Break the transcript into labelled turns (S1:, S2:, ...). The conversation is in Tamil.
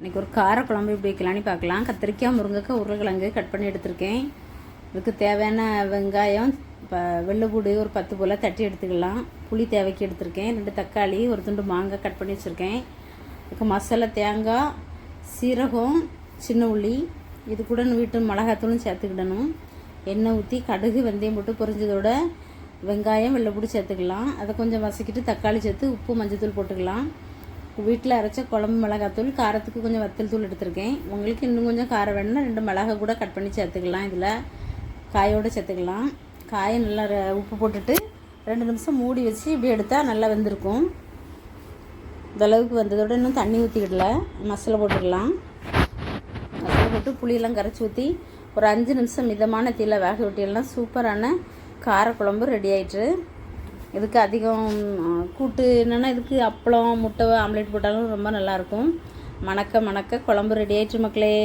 S1: இன்றைக்கி ஒரு காரக்குழம்பு எப்படி வைக்கலான்னு பார்க்கலாம். கத்திரிக்காய், முருங்கைக்காய், உருளைக்கிழங்கு கட் பண்ணி எடுத்திருக்கேன். இதுக்கு தேவையான வெங்காயம், வெள்ளைப்பூடு ஒரு 10 போல் தட்டி எடுத்துக்கலாம். புளி தேவைக்கு எடுத்திருக்கேன். 2 தக்காளி, ஒரு துண்டு மாங்காய் கட் பண்ணி வச்சுருக்கேன். இதுக்கு மசாலா தேங்காய், சீரகம், சின்ன உள்ளி, இது கூட வீட்டு மிளகாத்தூளும் சேர்த்துக்கிடணும். எண்ணெய் ஊற்றி கடுகு வெந்தயம் போட்டு பொரிஞ்சதோட வெங்காயம், வெள்ளைப்பூடு சேர்த்துக்கலாம். அதை கொஞ்சம் வதக்கிட்டு தக்காளி சேர்த்து உப்பு மஞ்சத்தூள் போட்டுக்கலாம். வீட்டில் அரைச்ச குழம்பு மிளகாத்தூள், காரத்துக்கு கொஞ்சம் வத்தல் தூள் எடுத்திருக்கேன். உங்களுக்கு இன்னும் கொஞ்சம் காரம் வேணும்னா 2 மிளகாய் கூட கட் பண்ணி சேர்த்துக்கலாம். இதில் காயோடு சேர்த்துக்கலாம். காயை நல்லா உப்பு போட்டுட்டு 2 நிமிஷம் மூடி வச்சு இப்படி எடுத்தால் நல்லா வெந்திருக்கும். இந்தளவுக்கு வந்ததோடு இன்னும் தண்ணி ஊற்றிக்கிடல. மசாலா போட்டுக்கலாம். மசாலா போட்டு புளியெல்லாம் கரைச்சி ஊற்றி ஒரு 5 நிமிஷம் மிதமான தீயில் வேக விட்டியெல்லாம் சூப்பரான காரக்குழம்பு ரெடி ஆயிட்டு. இதுக்கு அதிகம் கூட்டு என்னென்னா இதுக்கு அப்பளம், முட்டை ஆம்லேட் போட்டாலும் ரொம்ப நல்லாயிருக்கும். மணக்க குழம்பு ரெடி ஆயிடுச்சு மக்களே.